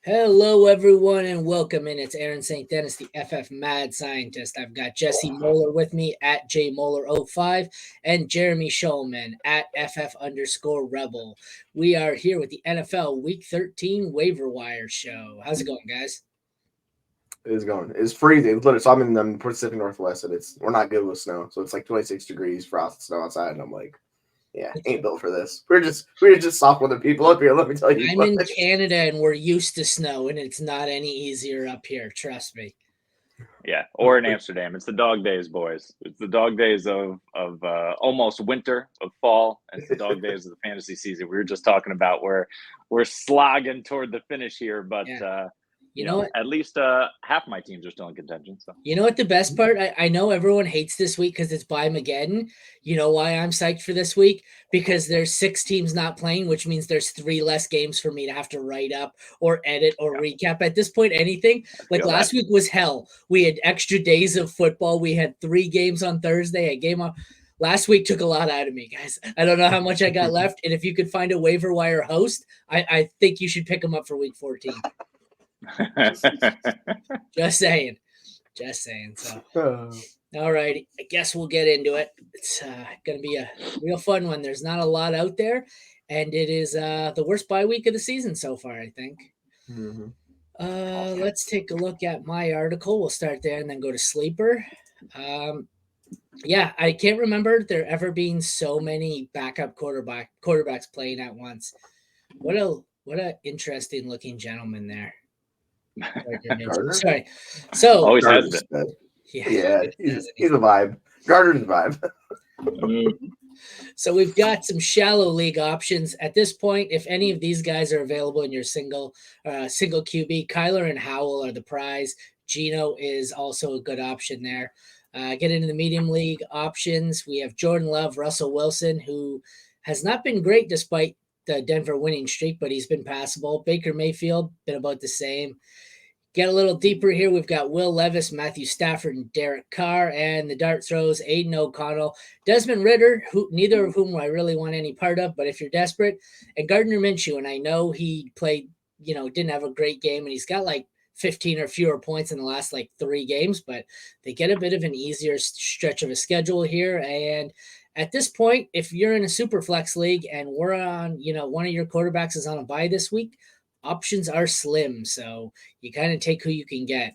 Hello, everyone, and welcome in. It's Aaron St. Dennis, the FF Mad Scientist. I've got Jesse Moeller with me at JMoeller05 and Jeremy Shulman at FF_Rebel. We are here with the NFL Week 13 Waiver Wire Show. How's it going, guys? It is going. It's freezing. It's literally, so I'm in the Pacific Northwest, and we're not good with snow. So it's like 26 degrees, frost, snow outside, and I'm like, yeah, ain't built for this. We're just soft weather people up here. Let me tell you. I'm in Canada, and we're used to snow, and it's not any easier up here. Trust me. Yeah, or in Amsterdam. It's the dog days, boys. It's the dog days of almost winter, of fall. And it's the dog days of the fantasy season. We were just talking about where we're slogging toward the finish here, but You know what? at least half my teams are still in contention. So You know what the best part? I know everyone hates this week because it's by Mageddon. You know why I'm psyched for this week? Because there's 6 teams not playing, which means there's 3 less games for me to have to write up or edit or recap. At this point, anything. Like last week was hell. We had extra days of football. We had 3 games on Thursday, a game on. Last week took a lot out of me, guys. I don't know how much I got left. And if you could find a waiver wire host, I think you should pick them up for week 14. Just saying. So, all right. I guess we'll get into it. It's going to be a real fun one. There's not a lot out there, and it is the worst bye week of the season so far, I think. Mm-hmm. Let's take a look at my article. We'll start there and then go to Sleeper. Yeah, I can't remember there ever being so many backup quarterbacks playing at once. What a interesting looking gentleman there. Sorry. So always has been. Yeah, he's a vibe. Gardner's vibe. So we've got some shallow league options at this point. If any of these guys are available in your single QB, Kyler and Howell are the prize. Gino is also a good option there. Get into the medium league options. We have Jordan Love, Russell Wilson, who has not been great despite the Denver winning streak, but he's been passable. Baker Mayfield, been about the same. Get a little deeper here. We've got Will Levis, Matthew Stafford, and Derek Carr, and the dart throws, Aiden O'Connell, Desmond Ritter, neither of whom I really want any part of, but if you're desperate, and Gardner Minshew, and I know he played, didn't have a great game, and he's got like 15 or fewer points in the last like 3 games, but they get a bit of an easier stretch of a schedule here, and at this point, if you're in a super flex league and we're on, one of your quarterbacks is on a bye this week, options are slim. So you kind of take who you can get.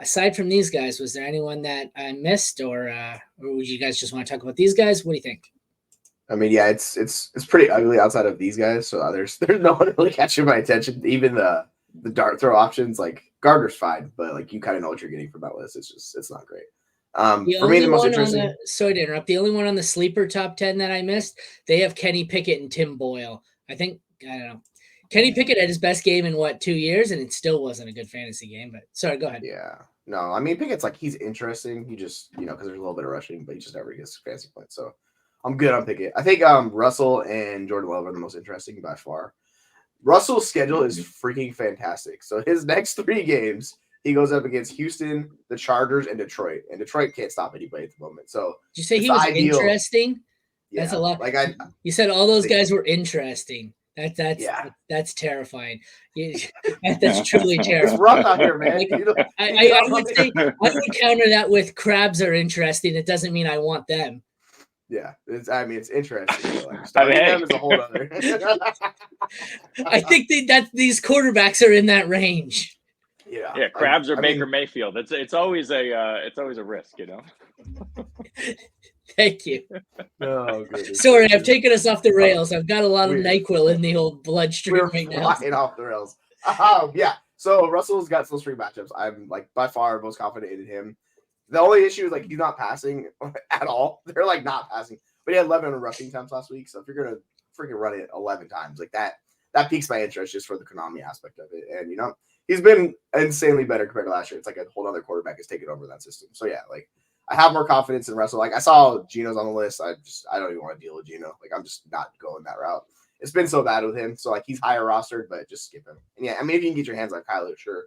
Aside from these guys, was there anyone that I missed or would you guys just want to talk about these guys? What do you think? I mean, yeah, it's pretty ugly outside of these guys. So there's no one really catching my attention. Even the dart throw options, like Gardner's fine, but like you kind of know what you're getting from that list. It's not great. For me, the most interesting. Sorry to interrupt. The only one on the sleeper top 10 that I missed, they have Kenny Pickett and Tim Boyle. I don't know. Kenny Pickett had his best game in 2 years, and it still wasn't a good fantasy game. But sorry, go ahead. Yeah, no, I mean Pickett's like he's interesting. He just because there's a little bit of rushing, but he just never gets fantasy points. So I'm good on Pickett. I think Russell and Jordan Love are the most interesting by far. Russell's schedule is freaking fantastic. So his next 3 games, he goes up against Houston, the Chargers, and Detroit. And Detroit can't stop anybody at the moment. So did you say he was interesting? Yeah, that's a lot. Like you said all those guys were interesting. That's terrifying. That's truly terrifying. It's rough out here, man. I would counter that with crabs are interesting. It doesn't mean I want them. Yeah, it's interesting. Like, them is a whole other. I think that these quarterbacks are in that range. Yeah. Crabs or Baker Mayfield. It's always a risk, Thank you. Oh, sorry, I've taken us off the rails. I've got a lot of NyQuil in the old bloodstream right now. Flying off the rails. Yeah. So Russell's got some 3 matchups. I'm like by far most confident in him. The only issue is like he's not passing at all. They're like not passing, but he had 11 rushing times last week. So if you're gonna freaking run it 11 times, like that piques my interest just for the Konami aspect of it. And he's been insanely better compared to last year. It's like a whole other quarterback has taken over that system. So yeah, like I have more confidence in Russell. Like I saw Gino's on the list. I don't even want to deal with Gino. Like I'm just not going that route. It's been so bad with him. So like he's higher rostered, but just skip him. And yeah, I mean if you can get your hands on Kyler, sure.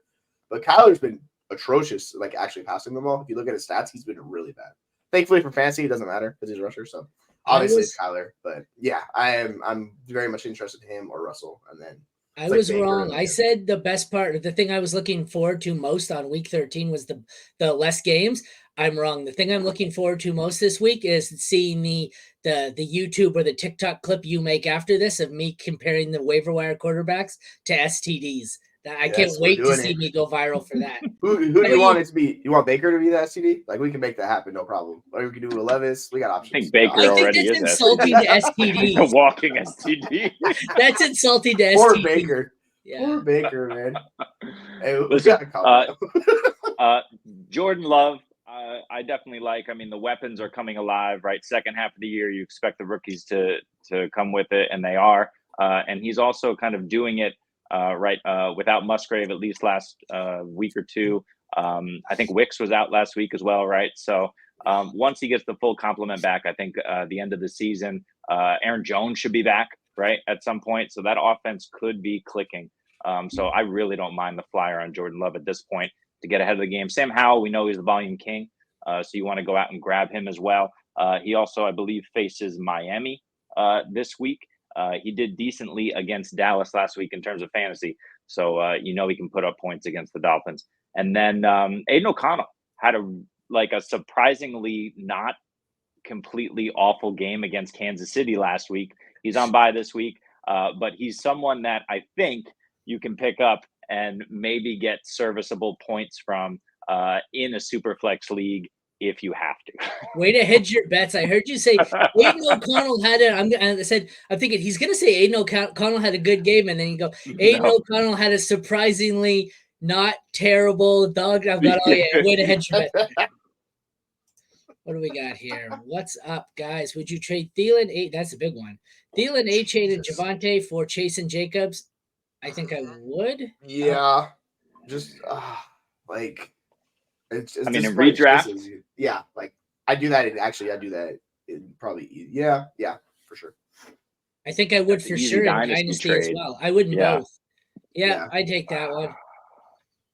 But Kyler's been atrocious, like actually passing the ball. If you look at his stats, he's been really bad. Thankfully for fantasy, it doesn't matter because he's a rusher. So obviously it's Kyler. But yeah, I'm very much interested in him or Russell. And then I It's like was Baker wrong. and I said the best part, the thing I was looking forward to most on week 13 was the less games. I'm wrong. The thing I'm looking forward to most this week is seeing the YouTube or the TikTok clip you make after this of me comparing the waiver wire quarterbacks to STDs. I can't Yes, we're wait to doing see it. me go viral for that. Who do you want it to be? You want Baker to be the STD? Like, we can make that happen, no problem. Or we can do a Levis. We got I options. think We got Baker I think already that's is insulting to STD. STDs. Walking STD. That's insulting to Poor STDs. Baker. Yeah. Poor Baker, man. Hey, we Listen, got a comment. Jordan Love, I definitely like. I mean, the weapons are coming alive, right? Second half of the year, you expect the rookies to come with it, and they are. And he's also kind of doing it without Musgrave, at least last week or two. I think Wicks was out last week as well, right? So once he gets the full complement back, I think the end of the season, Aaron Jones should be back, right, at some point. So that offense could be clicking. So I really don't mind the flyer on Jordan Love at this point to get ahead of the game. Sam Howell, we know he's the volume king. So you want to go out and grab him as well. He also, I believe, faces Miami this week. He did decently against Dallas last week in terms of fantasy. So he can put up points against the Dolphins. And then Aiden O'Connell had a surprisingly not completely awful game against Kansas City last week. He's on bye this week, but he's someone that I think you can pick up and maybe get serviceable points from in a super flex league if you have to. Way to hedge your bets. I heard you say Aiden O'Connell had I'm thinking he's going to say Aiden O'Connell had a good game, and then you go, Aiden O'Connell had a surprisingly not terrible dog. I've got, oh yeah, way to hedge your bets. What do we got here? What's up, guys? Would you trade Thielen? That's a big one. Thielen, A-Chain, and Javonte for Chase and Jacobs? I think I would. Yeah. Just like it's I mean, in redraft. Yeah, like I do that. I do that in probably. Yeah, for sure. I think I would for sure in Dynasty as well. I wouldn't both. Yeah, I'd take that one.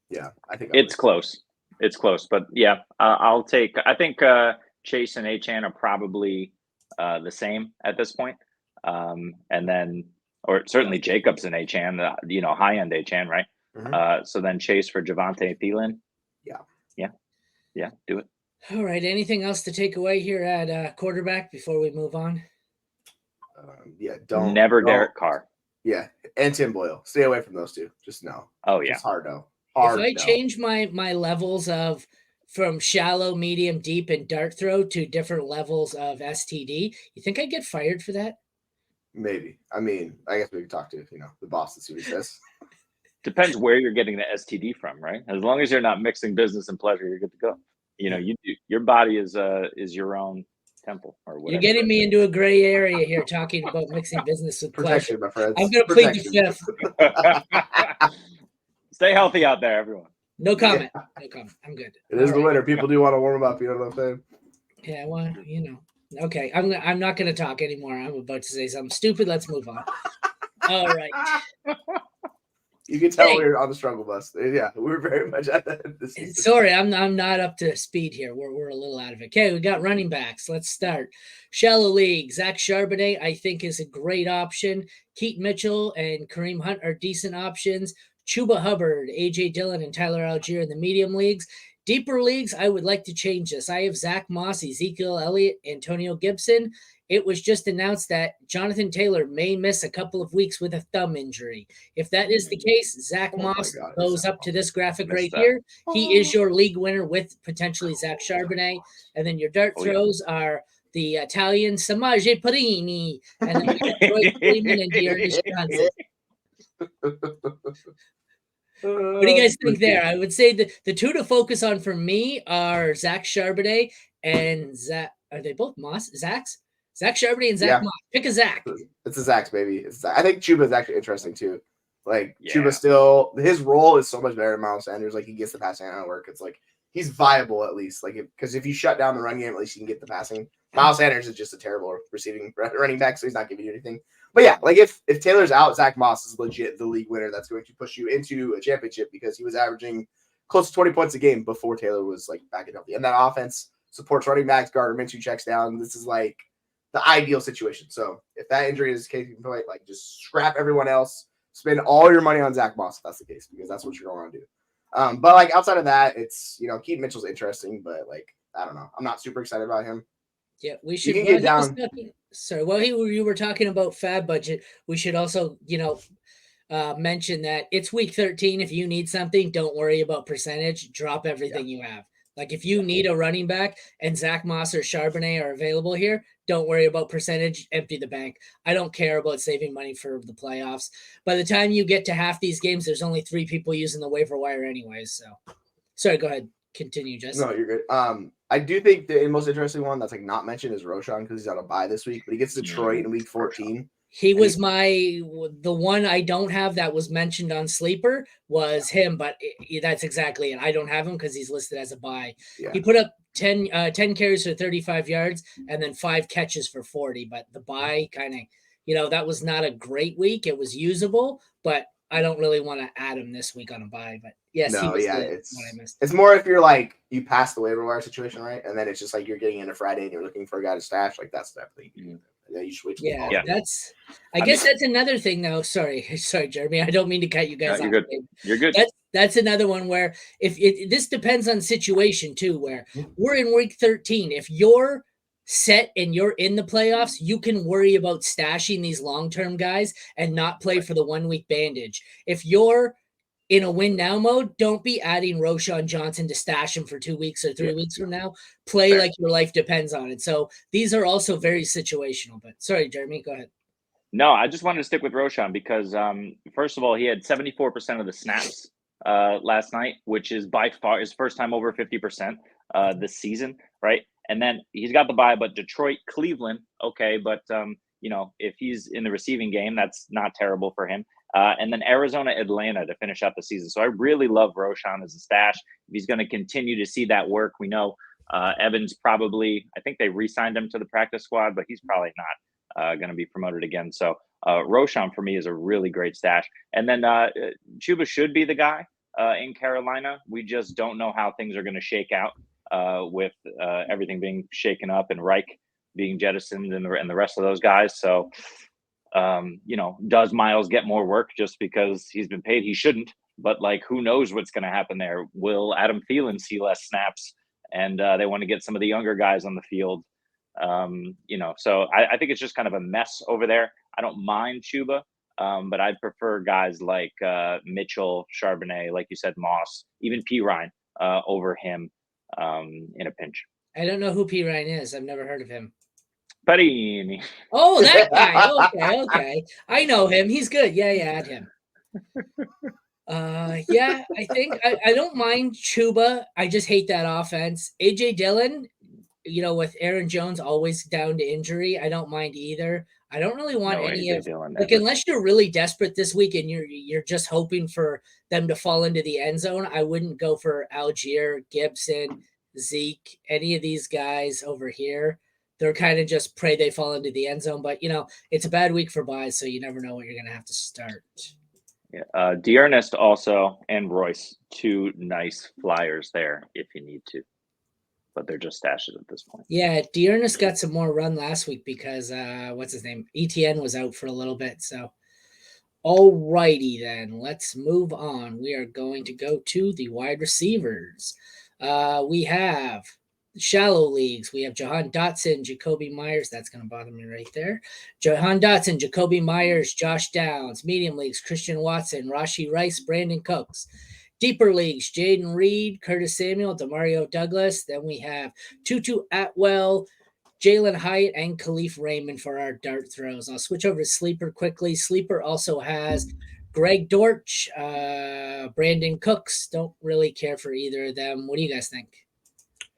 Yeah, I think it's close. It's close, but yeah, I'll take. I think Chase and Achane are probably the same at this point, and then, or certainly Jacobs and Achane, high end Achane, right? Mm-hmm. So then Chase for Javonte and Thielen. Yeah, do it. All right. Anything else to take away here at quarterback before we move on? Don't Derek Carr. Yeah, and Tim Boyle. Stay away from those two. Just no. Oh yeah, it's hard no. If I change my levels from shallow, medium, deep, and dart throw to different levels of STD, you think I'd get fired for that? Maybe. I mean, I guess we could talk to the boss and see what he says. Depends where you're getting the STD from, right? As long as you're not mixing business and pleasure, you're good to go. Your body is your own temple or whatever. You're getting me into a gray area here, talking about mixing business with protection, pleasure. My friends. I'm going to plead the fifth. Stay healthy out there, everyone. No comment. No comment. I'm good. It is the winter. People do want to warm up. You know what I'm saying? Yeah, well, Okay, I'm not going to talk anymore. I'm about to say something stupid. Let's move on. All right. You can tell we're on the struggle bus. Yeah, we're very much at the end of the season. Sorry, I'm not up to speed here. We're a little out of it. Okay, we got running backs. Let's start. Shallow league. Zach Charbonnet, I think, is a great option. Keaton Mitchell and Kareem Hunt are decent options. Chuba Hubbard, A.J. Dillon, and Tyler Algier in the medium leagues. Deeper leagues, I would like to change this. I have Zach Moss, Ezekiel Elliott, Antonio Gibson. It was just announced that Jonathan Taylor may miss a couple of weeks with a thumb injury. If that is the case, Zach Moss goes up to this graphic right here. He is your league winner with potentially Zach Charbonnet. And then your dart throws are the Italian Samaje Perini and then Troy Freeman and Dearness Johnson. What do you guys think there? I would say the two to focus on for me are Zach Charbonnet and Zach. Are they both Moss? Zach's? Zach Charbonnet and Zach Moss. Pick a Zach. It's a Zach's, baby. I think Chuba is actually interesting too. Chuba still, his role is so much better than Miles Sanders. Like, he gets the passing out of work. It's like he's viable at least. Because if you shut down the run game, at least you can get the passing. Miles Sanders is just a terrible receiving running back, so he's not giving you anything. But yeah, if Taylor's out, Zach Moss is legit the league winner. That's going to push you into a championship because he was averaging close to 20 points a game before Taylor was back and healthy. And that offense supports running backs. Gardner Minshew checks down. This is the ideal situation. So if that injury is case in point, just scrap everyone else. spend all your money on Zach Moss if that's the case, because that's what you're going to do. But like outside of that, it's Keaton Mitchell's interesting, but like I don't know, I'm not super excited about him. Yeah, we should. can get down. You were talking about fab budget, we should also mention that it's week 13. If you need something, don't worry about percentage. Drop everything you have. Like if you need a running back and Zach Moss or Charbonnet are available here, don't worry about percentage. Empty the bank. I don't care about saving money for the playoffs. By the time you get to half these games, there's only 3 people using the waiver wire anyways. So, sorry, go ahead. Continue, Justin. No, you're good. I do think the most interesting one that's like not mentioned is Roshan because he's on a bye this week, but he gets Detroit in week 14. He was the one I don't have that was mentioned on Sleeper was him, but that's exactly it. I don't have him because he's listed as a bye. Yeah. He put up 10 carries for 35 yards and then 5 catches for 40, but the bye kind of, that was not a great week. It was usable, but I don't really want to add him this week on a bye, but yes, no, it's more if you're like you pass the waiver wire situation, right? And then it's just like you're getting into Friday and you're looking for a guy to stash, like that's definitely you should wait. I guess that's another thing though. Sorry, Jeremy. I don't mean to cut you guys off. You're good. That's another one where this depends on situation too, where we're in week 13. If you're set and you're in the playoffs, you can worry about stashing these long-term guys and not play for the 1 week bandage. If you're in a win now mode, don't be adding Roshan Johnson to stash him for 2 weeks or 3 weeks from now. Play like your life depends on it. So these are also very situational, but sorry, Jeremy, go ahead. No, I just wanted to stick with Roshan because first of all, he had 74% of the snaps last night, which is by far his first time over 50% this season, right? And then he's got the bye, but Detroit, Cleveland, okay. But, if he's in the receiving game, that's not terrible for him. And then Arizona, Atlanta to finish out the season. So I really love Roshan as a stash. If he's going to continue to see that work, we know Evans probably, I think they re-signed him to the practice squad, but he's probably not going to be promoted again. So Roshan for me is a really great stash. And then Chuba should be the guy in Carolina. We just don't know how things are going to shake out. With everything being shaken up and Reich being jettisoned and the rest of those guys. So, does Miles get more work just because he's been paid? He shouldn't, but like, who knows what's going to happen there? Will Adam Thielen see less snaps and they want to get some of the younger guys on the field? So I think it's just kind of a mess over there. I don't mind Chuba, but I'd prefer guys like Mitchell, Charbonnet, like you said, Moss, even P. Ryan over him. In a pinch. I don't know who P. Ryan is. I've never heard of him. Parini. Oh, that guy. Okay. I know him. He's good. Yeah, add him. I think I don't mind Chuba. I just hate that offense. AJ Dillon, with Aaron Jones always down to injury, I don't mind either. I don't really want any of unless you're really desperate this week and you're just hoping for them to fall into the end zone. I wouldn't go for Algier, Gibson, Zeke, any of these guys over here. They're kind of just pray they fall into the end zone. But it's a bad week for buys, so you never know what you're gonna have to start. Yeah, D'Ernest also and Royce, 2 nice flyers there if you need to. But they're just stashes at this point. Yeah, D'Ernest got some more run last week because what's his name? ETN was out for a little bit. So, all righty then, let's move on. We are going to go to the wide receivers. We have shallow leagues. We have Jahan Dotson, Jacoby Myers. That's going to bother me right there. Jahan Dotson, Jacoby Myers, Josh Downs. Medium leagues, Christian Watson, Rashee Rice, Brandon Cooks. Deeper leagues, Jaden Reed, Curtis Samuel, Demario Douglas. Then we have Tutu Atwell, Jalen Hyatt, and Khalif Raymond for our dart throws. I'll switch over to Sleeper quickly. Sleeper also has Greg Dortch, Brandon Cooks. Don't really care for either of them. What do you guys think?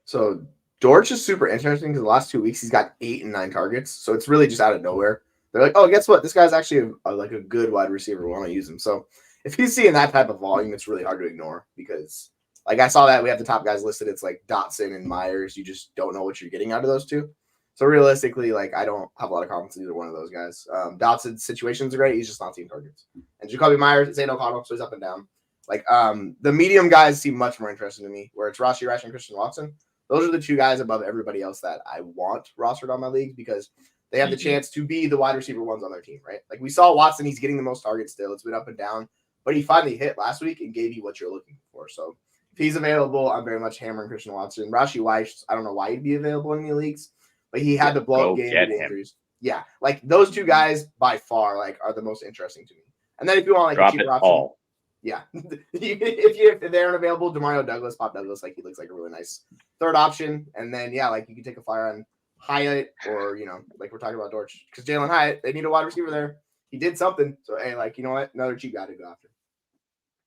So Dortch is super interesting because the last 2 weeks he's got 8 and 9 targets. So it's really just out of nowhere. They're like, oh, guess what? This guy's actually a good wide receiver. We want to use him. So if he's seeing that type of volume, it's really hard to ignore because, like, I saw that we have the top guys listed. It's like Dotson and Myers. You just don't know what you're getting out of those two. So realistically, like, I don't have a lot of confidence in either one of those guys. Dotson's situations are great. He's just not seeing targets. And Jacoby Myers, it's Aiden O'Connell, so he's up and down. Like, the medium guys seem much more interesting to me, where it's Rashee Rice and Christian Watson. Those are the 2 guys above everybody else that I want rostered on my league because they have the chance to be the wide receiver ones on their team, right? Like we saw Watson, he's getting the most targets still. It's been up and down, but he finally hit last week and gave you what you're looking for. So if he's available, I'm very much hammering Christian Watson. Rashi Weiss, I don't know why he'd be available in the leagues, but he had the blow up game with injuries. Yeah, like those two guys by far like are the most interesting to me. And then if you want like drop a cheaper it option, all. yeah, if they aren't available, Demario Douglas, Pop Douglas, like he looks like a really nice third option. And then yeah, like you can take a flyer on Hyatt or like we're talking about Dortch because Jalen Hyatt, they need a wide receiver there. He did something, so hey, like you know what, another cheap guy to go after.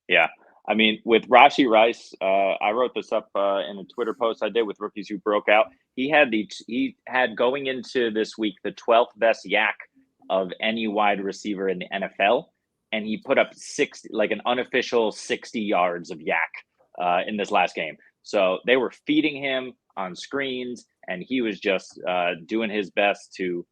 Yeah, I mean with Rashi Rice, I wrote this up in a Twitter post I did with rookies who broke out. He had going into this week the 12th best yak of any wide receiver in the NFL. And he put up 60, like an unofficial 60 yards of yak in this last game. So they were feeding him on screens, and he was just doing his best to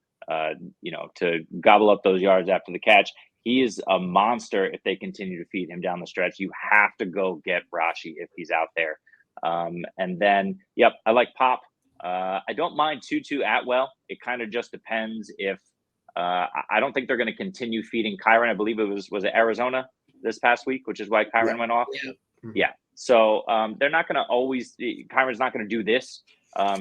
gobble up those yards after the catch. He is a monster if they continue to feed him down the stretch. You have to go get Rashi if he's out there. And then, yep, I like Pop. I don't mind Tutu Atwell. It kind of just depends if I don't think they're going to continue feeding Kyron. I believe it was it Arizona this past week, which is why Kyron went off. Yeah. So they're not going to always. Kyron's not going to do this.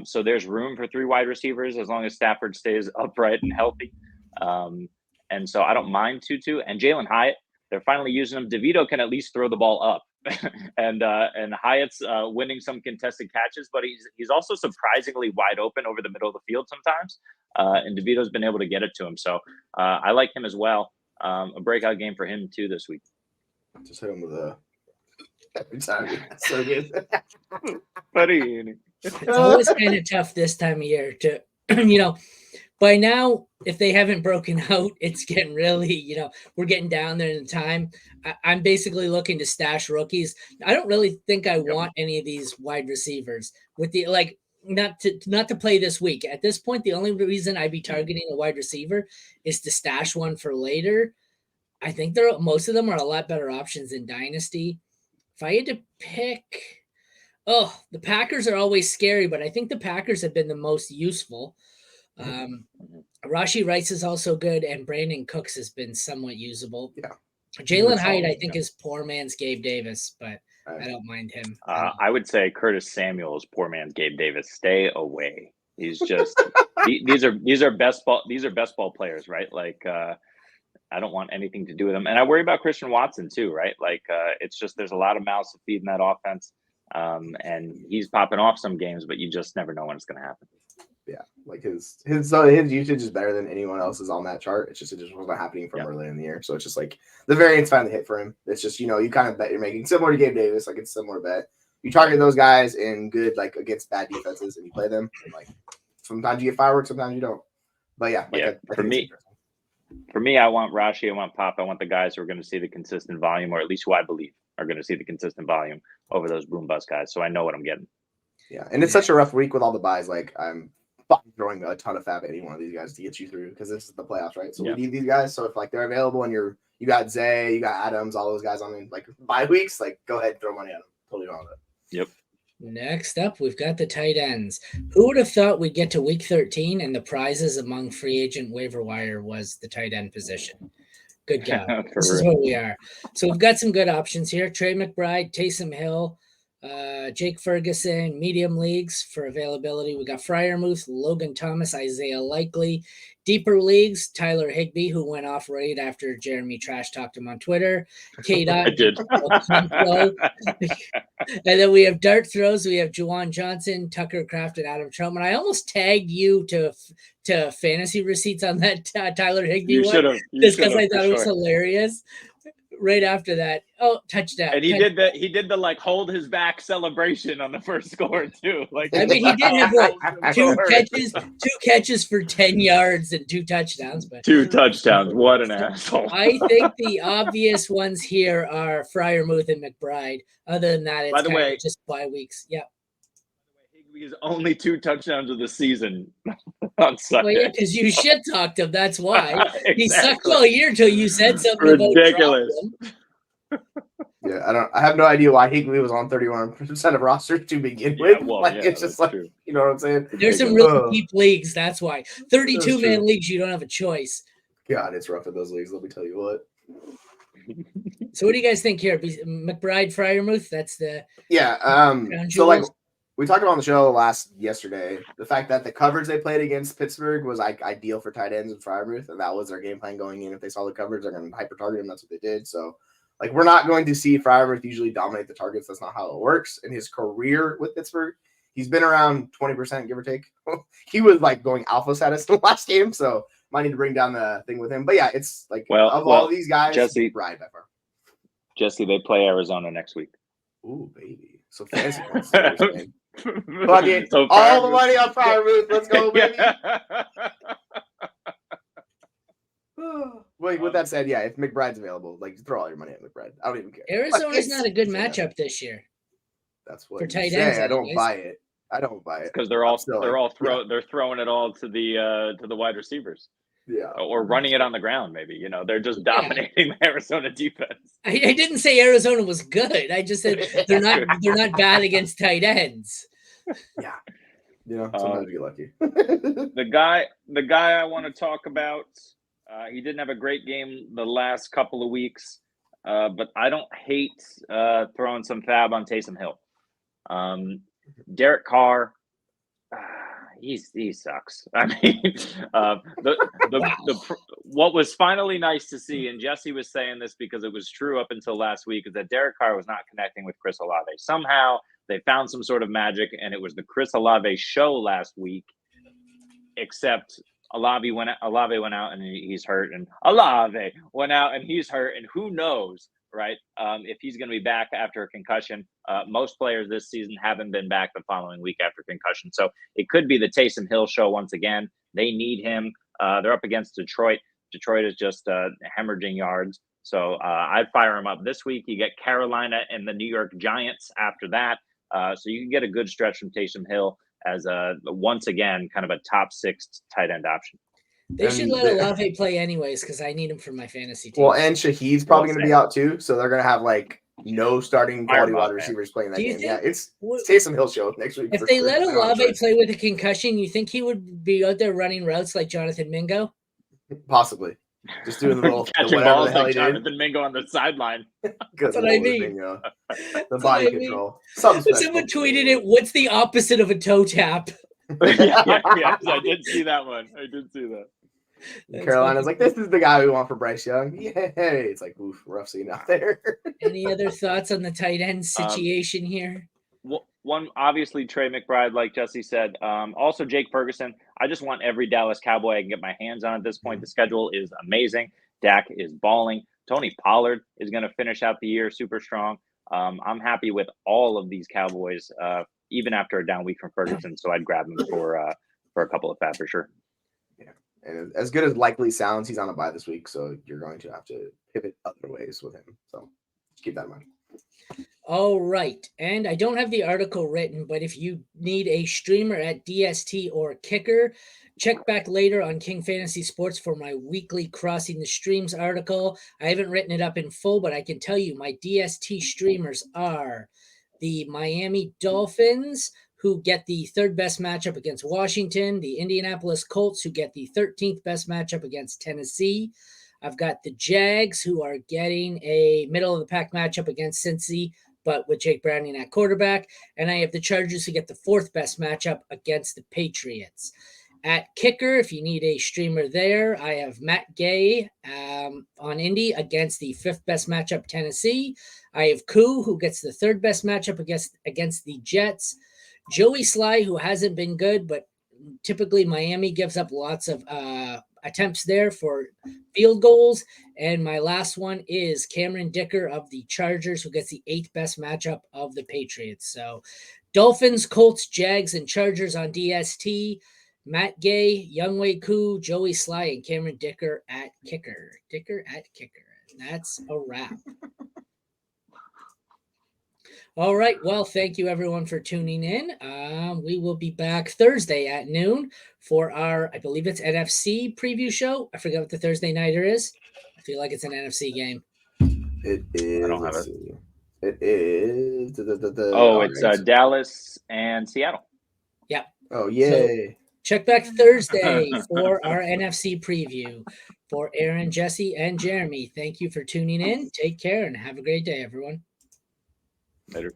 So there's room for 3 wide receivers as long as Stafford stays upright and healthy. And so I don't mind Tutu and Jalen Hyatt. They're finally using him. DeVito can at least throw the ball up, and Hyatt's winning some contested catches, but he's also surprisingly wide open over the middle of the field sometimes. And DeVito's been able to get it to him. So I like him as well. A breakout game for him too this week. Just hit him with a every time. So good. Buddy. It's always kind of tough this time of year to, by now, if they haven't broken out, it's getting really, we're getting down there in time. I'm basically looking to stash rookies. I don't really think I want any of these wide receivers with the not to play this week. At this point, the only reason I'd be targeting a wide receiver is to stash one for later. I think most of them are a lot better options in Dynasty. If I had to pick, the Packers are always scary, but I think the Packers have been the most useful. Rashi Rice is also good, and Brandon Cooks has been somewhat usable. Yeah. Jalen Hyatt, I think, is poor man's Gabe Davis, but I don't mind him. I would say Curtis Samuel is poor man's Gabe Davis. Stay away. He's just these are best ball players, right? Like I don't want anything to do with them, and I worry about Christian Watson too, right? Like it's just there's a lot of mouths to feed in that offense, and he's popping off some games, but you just never know when it's going to happen. Yeah, like his usage is better than anyone else's on that chart. It just wasn't happening from early in the year, so it's just like the variance finally hit for him. It's just you kind of bet you're making similar to Gabe Davis, like it's a similar bet. You target those guys in good like against bad defenses, and you play them. And, like sometimes you get fireworks, sometimes you don't. But yeah, for me, I want Rashi, I want Pop, I want the guys who are going to see the consistent volume, or at least who I believe are going to see the consistent volume over those boom bust guys. So I know what I'm getting. Yeah, and it's such a rough week with all the buys. Like I'm throwing a ton of fab at any one of these guys to get you through because this is the playoffs, right? So we need these guys. So if like they're available and you got Zay, you got Adams, all those guys on like bye weeks, like go ahead and throw money at them. Totally wrong with it. Yep. Next up, we've got the tight ends. Who would have thought we'd get to week 13 and the prizes among free agent waiver wire was the tight end position? Good job. This is where we are. So we've got some good options here. Trey McBride, Taysom Hill, Jake Ferguson, medium leagues for availability. We got Freiermuth, Logan Thomas, Isaiah Likely. Deeper leagues, Tyler Higbee, who went off right after Jeremy trash talked him on Twitter. I did. And then we have dart throws. We have Juwan Johnson, Tucker Kraft, and Adam Troutman. I almost tagged you to fantasy receipts on that Tyler Higbee you one just because I thought it was hilarious. Right after that, touchdown! And he did the like hold his back celebration on the first score too. Like I mean, he did have two catches for 10 yards and 2 touchdowns. But 2 touchdowns, what an asshole! I think the obvious ones here are Freiermuth and McBride. Other than that, it's kind of just bye weeks. Yeah. Higbee's only 2 touchdowns of the season on Sunday. Well, yeah, because you shit talked him. That's why. Exactly. He sucked all year until you said something ridiculous. about Yeah, I have no idea why Higley was on 31% of rosters to begin with. It's just like, true. you know what I'm saying? There's some really deep leagues. That's why 32-man leagues, you don't have a choice. God, it's rough in those leagues. Let me tell you what. So what do you guys think here? McBride, Freiermuth, that's the So like we talked about on the show yesterday, the fact that the coverage they played against Pittsburgh was like ideal for tight ends and Freiermuth, and that was their game plan going in. If they saw the coverage, they're going to hyper target him. That's what they did. So like we're not going to see Freiermuth usually dominate the targets. That's not how it works. In his career with Pittsburgh, he's been around 20%, give or take. He was like going alpha status in the last game, so might need to bring down the thing with him. But yeah, it's like all these guys, Jesse, ride by far. Jesse, they play Arizona next week. Ooh, baby. So fancy points. Fuck it. So all the money on Freiermuth. Let's go, baby. Wait, with that said, yeah, if McBride's available, like throw all your money at McBride. I don't even care. Arizona's not a good matchup this year. That's what for tight ends. I don't buy it. Because they're throwing it all to the wide receivers. Yeah. Or running it on the ground, maybe. You know, they're just dominating the Arizona defense. I didn't say Arizona was good. I just said they're not bad against tight ends. Yeah. You know, sometimes you get lucky. The guy I want to talk about, he didn't have a great game the last couple of weeks, but I don't hate throwing some fab on Taysom Hill. Derek Carr, he sucks. I mean, what was finally nice to see, and Jesse was saying this because it was true up until last week, is that Derek Carr was not connecting with Chris Olave. Somehow they found some sort of magic, and it was the Chris Olave show last week, except Olave went out and he's hurt, and Olave went out and he's hurt, and who knows, right? If he's going to be back after a concussion. Most players this season haven't been back the following week after concussion. So it could be the Taysom Hill show once again. They need him. They're up against Detroit. Detroit is just hemorrhaging yards. So I'd fire him up this week. You get Carolina and the New York Giants after that. So you can get a good stretch from Taysom Hill as once again, kind of a top 6 tight end option. They should let Olave play anyways, because I need him for my fantasy team. Well, and Shahid's probably going to be out too, so they're going to have like no starting quality wide receivers playing that game. Yeah, it's Taysom Hill show next week. If they let Olave play with a concussion, you think he would be out there running routes like Jonathan Mingo? Possibly. Just doing the little catching balls like Jonathan Mingo on the sideline. That's what I mean. The body control. Someone tweeted it. What's the opposite of a toe tap? Yes, I did see that one. Carolina's like, this is the guy we want for Bryce Young. Yay. It's like, oof, rough scene out there. Any other thoughts on the tight end situation here? One, obviously, Trey McBride, like Jesse said. Also, Jake Ferguson. I just want every Dallas Cowboy I can get my hands on at this point. The schedule is amazing. Dak is balling. Tony Pollard is going to finish out the year super strong. I'm happy with all of these Cowboys, even after a down week from Ferguson. So I'd grab him for a couple of fab for sure. Yeah. And as good as likely sounds, he's on a bye this week, so you're going to have to pivot other ways with him. So just keep that in mind. All right. And I don't have the article written, but if you need a streamer at DST or Kicker, check back later on King Fantasy Sports for my weekly Crossing the Streams article. I haven't written it up in full, but I can tell you my DST streamers are the Miami Dolphins, who get the 3rd best matchup against Washington, the Indianapolis Colts, who get the 13th best matchup against Tennessee. I've got the Jags, who are getting a middle-of-the-pack matchup against Cincy, but with Jake Browning at quarterback. And I have the Chargers, who get the 4th best matchup against the Patriots. At Kicker, if you need a streamer there, I have Matt Gay on Indy against the 5th best matchup, Tennessee. I have Koo, who gets the 3rd best matchup against the Jets. Joey Sly, who hasn't been good, but typically Miami gives up lots of attempts there for field goals. And my last one is Cameron Dicker of the Chargers, who gets the 8th best matchup of the Patriots. So Dolphins, Colts, Jags, and Chargers on DST. Matt Gay, Younghoe Koo, Joey Sly, and Cameron Dicker at Kicker. Dicker at Kicker. And that's a wrap. All right. Well, thank you everyone for tuning in. We will be back Thursday at noon for our, I believe it's NFC preview show. I forget what the Thursday nighter is. I feel like it's an NFC game. It is. I don't have it. It is. It's Dallas and Seattle. Yeah. Oh, yay. Check back Thursday for our NFC preview. For Aaron, Jesse, and Jeremy, thank you for tuning in. Take care and have a great day, everyone. Later.